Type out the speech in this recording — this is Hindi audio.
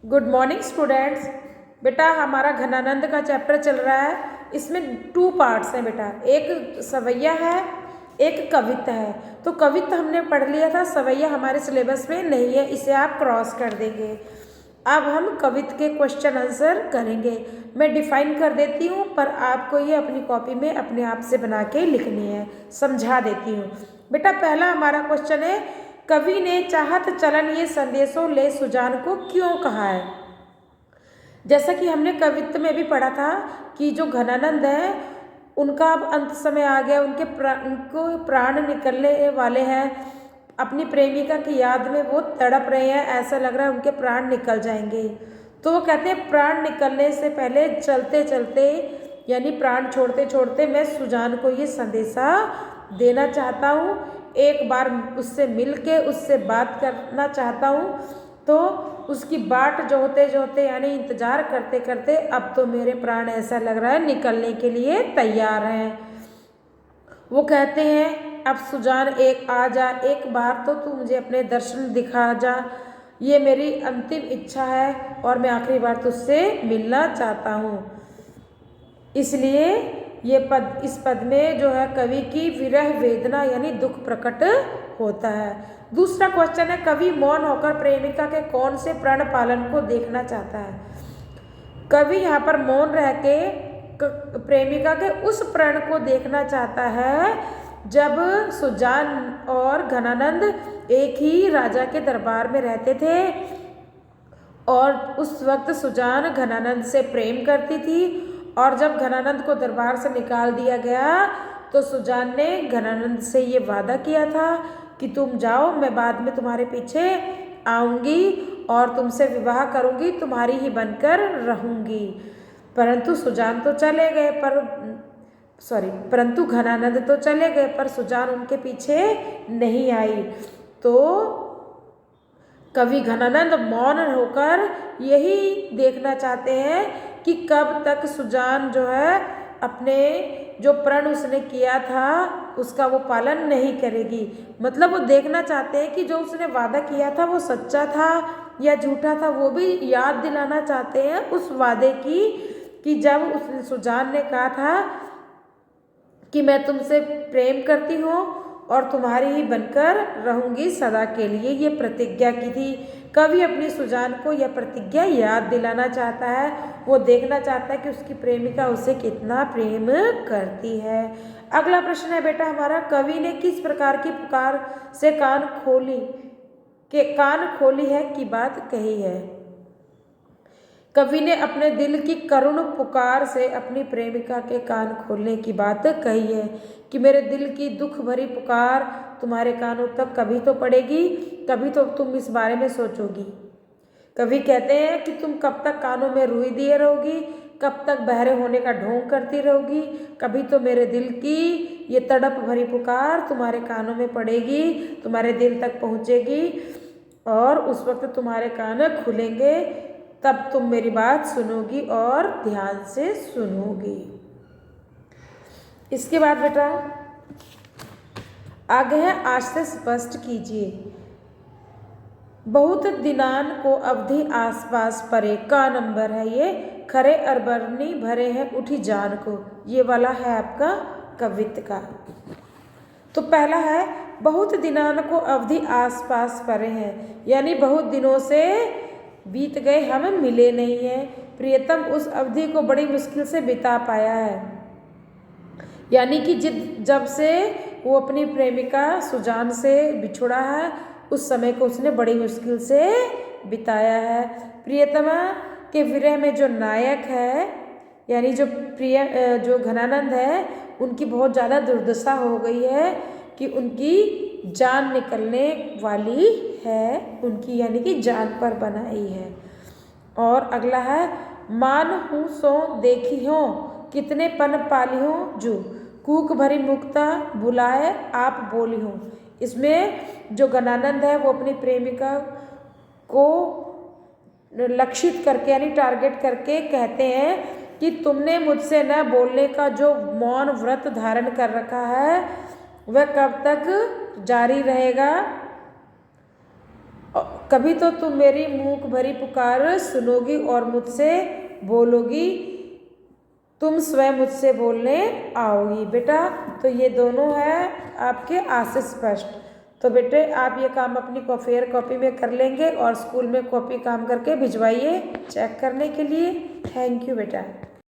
Good morning students. बेटा हमारा घनानंद का चैप्टर चल रहा है। इसमें 2 पार्ट्स हैं बेटा, एक सवैया है, एक कवित्त है। तो कवित्त हमने पढ़ लिया था, सवैया हमारे सिलेबस में नहीं है, इसे आप क्रॉस कर देंगे। अब हम कवित्त के क्वेश्चन आंसर करेंगे। मैं डिफाइन कर देती हूँ, पर आपको ये अपनी कॉपी में अपने आप से बना के लिखनी है। समझा देती हूँ बेटा। पहला हमारा क्वेश्चन है, कवि ने चाहत चलन ये संदेशों ले सुजान को क्यों कहा है। जैसा कि हमने कवित्त में भी पढ़ा था कि जो घनानंद है उनका अब अंत समय आ गया, उनको प्राण निकलने वाले हैं। अपनी प्रेमिका की याद में वो तड़प रहे हैं, ऐसा लग रहा है उनके प्राण निकल जाएंगे। तो वो कहते हैं प्राण निकलने से पहले चलते चलते यानी प्राण छोड़ते छोड़ते मैं सुजान को ये संदेशा देना चाहता हूँ, एक बार उससे मिल के उससे बात करना चाहता हूँ। तो उसकी बाट जोहते जोहते यानी इंतज़ार करते करते अब तो मेरे प्राण ऐसा लग रहा है निकलने के लिए तैयार हैं। वो कहते हैं अब सुजान एक आ जा, एक बार तो तू मुझे अपने दर्शन दिखा जा, ये मेरी अंतिम इच्छा है और मैं आखिरी बार तुझसे मिलना चाहता हूँ। इसलिए ये पद, इस पद में जो है कवि की विरह वेदना यानी दुख प्रकट होता है। दूसरा क्वेश्चन है, कवि मौन होकर प्रेमिका के कौन से प्रण पालन को देखना चाहता है। कवि यहाँ पर मौन रह के प्रेमिका के उस प्रण को देखना चाहता है जब सुजान और घनानंद एक ही राजा के दरबार में रहते थे और उस वक्त सुजान घनानंद से प्रेम करती थी, और जब घनानंद को दरबार से निकाल दिया गया तो सुजान ने घनानंद से ये वादा किया था कि तुम जाओ, मैं बाद में तुम्हारे पीछे आऊँगी और तुमसे विवाह करूँगी, तुम्हारी ही बनकर रहूँगी। परंतु सुजान तो चले गए परंतु घनानंद तो चले गए, पर सुजान उनके पीछे नहीं आई। तो कवि घनानंद मौन होकर यही देखना चाहते हैं कि कब तक सुजान जो है अपने जो प्रण उसने किया था उसका वो पालन नहीं करेगी। मतलब वो देखना चाहते हैं कि जो उसने वादा किया था वो सच्चा था या झूठा था, वो भी याद दिलाना चाहते हैं उस वादे की कि जब उस सुजान ने कहा था कि मैं तुमसे प्रेम करती हूँ और तुम्हारी ही बनकर रहूँगी सदा के लिए, ये प्रतिज्ञा की थी। कवि अपनी सुजान को यह प्रतिज्ञा याद दिलाना चाहता है, वो देखना चाहता है कि उसकी प्रेमिका उसे कितना प्रेम करती है। अगला प्रश्न है बेटा हमारा, कवि ने किस प्रकार की पुकार से कान खोली है की बात कही है। कवि ने अपने दिल की करुण पुकार से अपनी प्रेमिका के कान खोलने की बात कही है कि मेरे दिल की दुख भरी पुकार तुम्हारे कानों तक कभी तो पड़ेगी, कभी तो तुम इस बारे में सोचोगी। कवि कहते हैं कि तुम कब तक कानों में रुई दिए रहोगी, कब तक बहरे होने का ढोंग करती रहोगी, कभी तो मेरे दिल की ये तड़प भरी पुकार तुम्हारे कानों में पड़ेगी, तुम्हारे दिल तक पहुँचेगी और उस वक्त तुम्हारे कान खुलेंगे, तब तुम मेरी बात सुनोगी और ध्यान से सुनोगी। इसके बाद बेटा आगे है, आज से स्पष्ट कीजिए। बहुत दिनान को अवधि आसपास परे का नंबर है ये, खरे अरबरनी भरे हैं उठी जान को, ये वाला है आपका कवित्त का। तो पहला है, बहुत दिनान को अवधि आसपास परे हैं, यानी बहुत दिनों से बीत गए हम मिले नहीं हैं, प्रियतम उस अवधि को बड़ी मुश्किल से बिता पाया है। यानी कि जब से वो अपनी प्रेमिका सुजान से बिछुड़ा है उस समय को उसने बड़ी मुश्किल से बिताया है। प्रियतमा के विरह में जो नायक है यानी जो घनानंद है उनकी बहुत ज़्यादा दुर्दशा हो गई है कि उनकी जान निकलने वाली है, उनकी यानी कि जान पर बनाई है। और अगला है, मान हूँ सो देखी हो कितने पन पाली हो जू, कूक भरी मुक्ता बुलाए आप बोली हो। इसमें जो घनानंद है वो अपनी प्रेमिका को लक्षित करके यानी टारगेट करके कहते हैं कि तुमने मुझसे न बोलने का जो मौन व्रत धारण कर रखा है वह कब तक जारी रहेगा। कभी तो तुम मेरी मूक भरी पुकार सुनोगी और मुझसे बोलोगी, तुम स्वयं मुझसे बोलने आओगी। बेटा तो ये दोनों है आपके आशय स्पष्ट। तो बेटे आप ये काम अपनी फेयर कॉपी में कर लेंगे और स्कूल में कॉपी काम करके भिजवाइए चेक करने के लिए। थैंक यू बेटा।